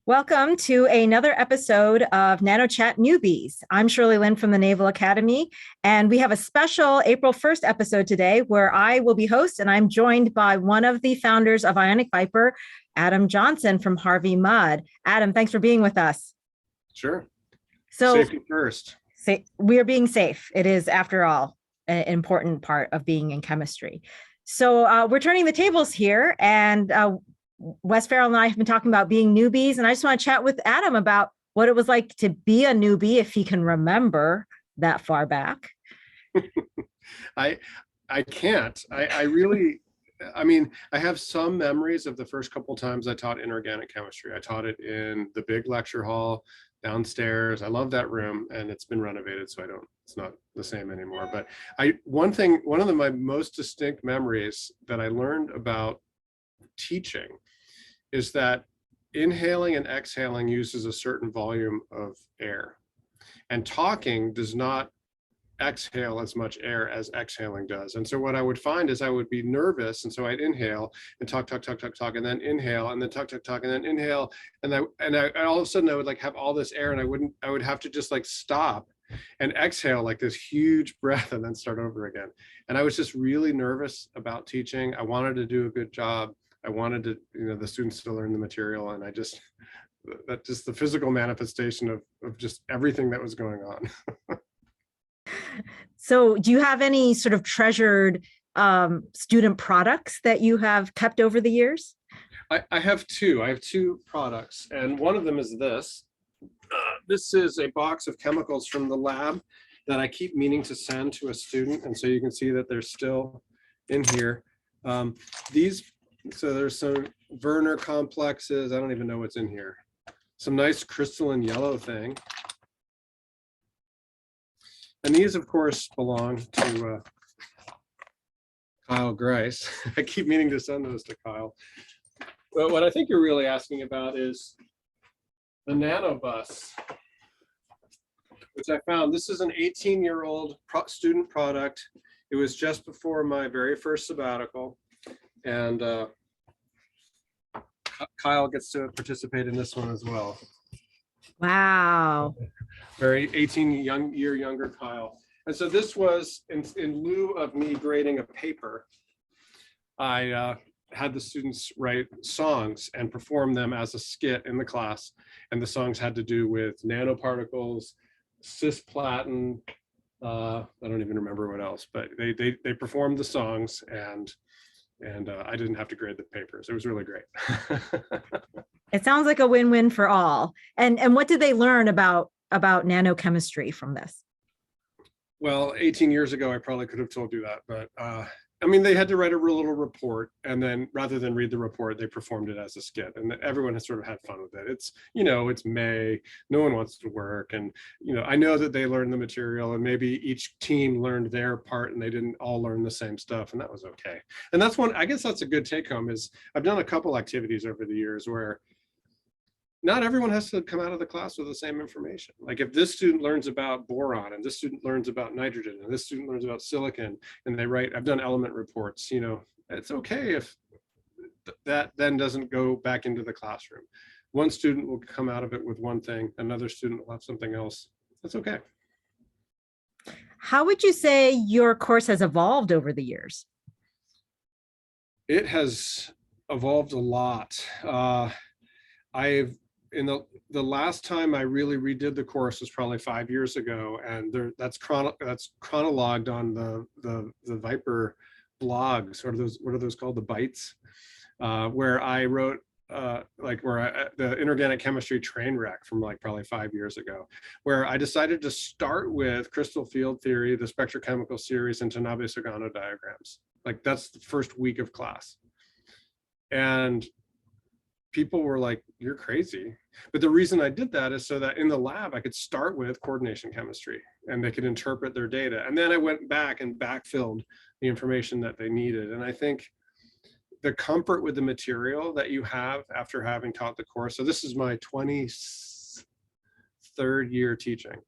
Welcome to another episode of nanoCHAT Newbies. I'm Shirley Lin from the Naval Academy, and we have a special April 1st episode today where I will be host, and I'm joined by one of the founders of IONiC VIPEr, Adam Johnson from Harvey Mudd. Adam, thanks for being with us. Sure. So, safety first. We are being safe. It is, after all, an important part of being in chemistry. So we're turning the tables here, and Wes Farrell and I have been talking about being newbies, and I just want to chat with Adam about what it was like to be a newbie, if he can remember that far back. I can't. I mean, I have some memories of the first couple times I taught inorganic chemistry. I taught it in the big lecture hall downstairs. I love that room, and it's been renovated, so it's not the same anymore. But one of my most distinct memories that I learned about teaching is that inhaling and exhaling uses a certain volume of air, and talking does not exhale as much air as exhaling does. And so what I would find is I would be nervous, and so I'd inhale and talk, and then inhale, and then talk, and then inhale, and I all of a sudden I would like have all this air, and I would have to just like stop and exhale like this huge breath and then start over again. And I was just really nervous about teaching. I wanted to do a good job. I wanted to, the students to learn the material, and that's just the physical manifestation of just everything that was going on. So do you have any sort of treasured student products that you have kept over the years? I have two. I have two products, and one of them is this. This is a box of chemicals from the lab that I keep meaning to send to a student, and so you can see that they're still in here. So there's some Werner complexes. I don't even know what's in here. Some nice crystalline yellow thing. And these, of course, belong to Kyle Grice. I keep meaning to send those to Kyle. But what I think you're really asking about is the NanoBus, which I found. This is an 18-year-old student product. It was just before my very first sabbatical. And Kyle gets to participate in this one as well. Wow. Very 18-year younger Kyle. And so this was in lieu of me grading a paper. I had the students write songs and perform them as a skit in the class. And the songs had to do with nanoparticles, cisplatin, I don't even remember what else, but they performed the songs, and I didn't have to grade the papers. It was really great. It sounds like a win-win for all. And what did they learn about nanochemistry from this? Well, 18 years ago, I probably could have told you that, but I mean, they had to write a little report, and then rather than read the report, they performed it as a skit, and everyone has sort of had fun with it. It's May, no one wants to work, and I know that they learned the material, and maybe each team learned their part, and they didn't all learn the same stuff, and that was okay. And that's I guess that's a good take home. Is I've done a couple activities over the years where not everyone has to come out of the class with the same information. Like if this student learns about boron, and this student learns about nitrogen, and this student learns about silicon, and I've done element reports, it's okay if that then doesn't go back into the classroom. One student will come out of it with one thing, another student will have something else. That's okay. How would you say your course has evolved over the years? It has evolved a lot. The last time I really redid the course was probably 5 years ago, and that's chronologued on the VIPEr blog. Sort of those, what are those called, the bites, where I wrote the inorganic chemistry train wreck from like probably 5 years ago, where I decided to start with crystal field theory, the spectrochemical series, and Tanabe-Sugano diagrams. Like that's the first week of class, and people were like, "You're crazy." But the reason I did that is so that in the lab I could start with coordination chemistry, and they could interpret their data. And then I went back and backfilled the information that they needed. And I think the comfort with the material that you have after having taught the course. So this is my 23rd year teaching,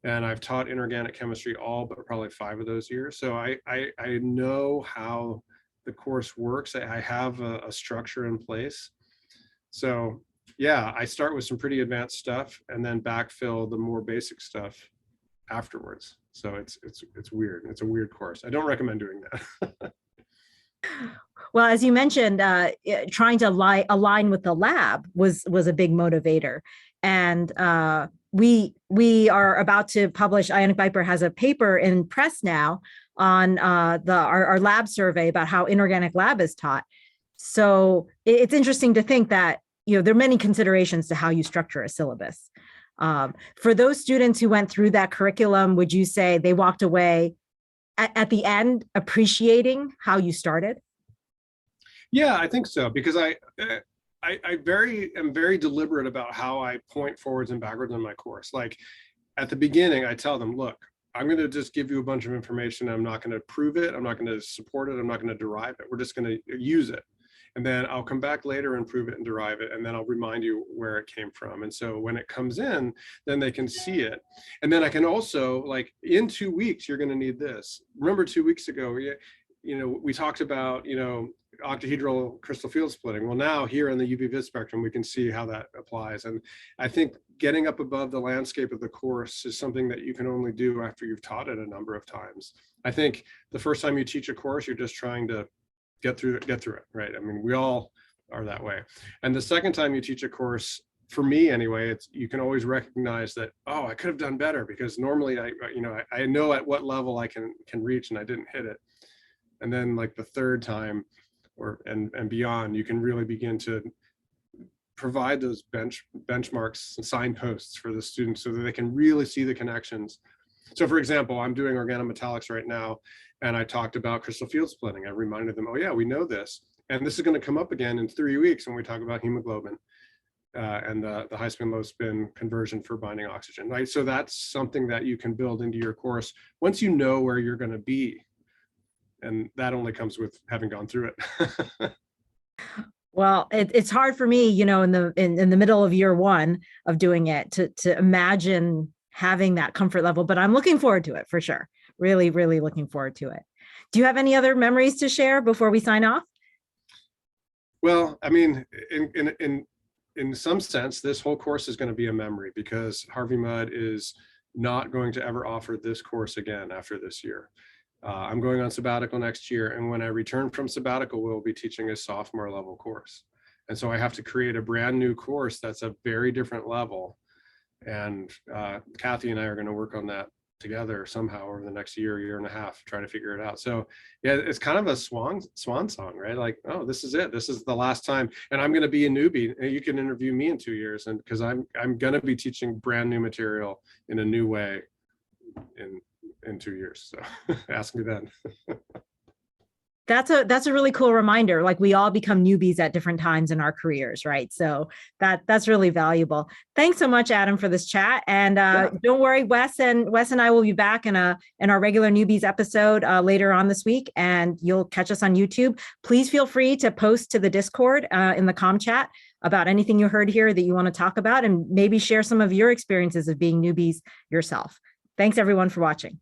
and I've taught inorganic chemistry all but probably 5 of those years. So I know how the course works. I have a structure in place. So Yeah, I start with some pretty advanced stuff and then backfill the more basic stuff afterwards. So it's weird. It's a weird course. I don't recommend doing that. Well, as you mentioned, trying to align with the lab was a big motivator, and we are about to publish. IONiC VIPEr has a paper in press now on our lab survey about how inorganic lab is taught. So it's interesting to think that there are many considerations to how you structure a syllabus. For those students who went through that curriculum, would you say they walked away at the end appreciating how you started? Yeah, I think so, because I am very deliberate about how I point forwards and backwards in my course. Like at the beginning, I tell them, look, I'm going to just give you a bunch of information. I'm not going to prove it. I'm not going to support it. I'm not going to derive it. We're just going to use it. And then I'll come back later and prove it and derive it. And then I'll remind you where it came from. And so when it comes in, then they can see it. And then I can also, like, in 2 weeks, you're going to need this. Remember 2 weeks ago, we talked about, octahedral crystal field splitting. Well, now here in the UV vis spectrum, we can see how that applies. And I think getting up above the landscape of the course is something that you can only do after you've taught it a number of times. I think the first time you teach a course, you're just trying to get through it, right? I mean, we all are that way. And the second time you teach a course, for me anyway, you can always recognize that, oh, I could have done better, because normally I know at what level I can reach and I didn't hit it. And then like the third time and beyond, you can really begin to provide those benchmarks and signposts for the students so that they can really see the connections. So for example, I'm doing organometallics right now, and I talked about crystal field splitting. I reminded them, oh yeah, we know this. And this is going to come up again in 3 weeks when we talk about hemoglobin and the high spin, low spin conversion for binding oxygen, right? So that's something that you can build into your course once you know where you're going to be. And that only comes with having gone through it. Well, it's hard for me, in the middle of year one of doing it to imagine having that comfort level, but I'm looking forward to it for sure. Really, really looking forward to it. Do you have any other memories to share before we sign off? Well, I mean, in some sense, this whole course is going to be a memory, because Harvey Mudd is not going to ever offer this course again after this year. I'm going on sabbatical next year, and when I return from sabbatical, we'll be teaching a sophomore level course. And so I have to create a brand new course that's a very different level. And Kathy and I are going to work on that together somehow over the next year and a half, try to figure it out. So yeah, it's kind of a swan song, right? Like, oh, this is it. This is the last time. And I'm going to be a newbie, and you can interview me in 2 years. And because I'm going to be teaching brand new material in a new way in 2 years. So ask me then. That's a really cool reminder. Like, we all become newbies at different times in our careers, right? So that's really valuable. Thanks so much, Adam, for this chat. And Don't worry, Wes and I will be back in our regular newbies episode later on this week, and you'll catch us on YouTube. Please feel free to post to the Discord in the comm chat about anything you heard here that you want to talk about, and maybe share some of your experiences of being newbies yourself. Thanks everyone for watching.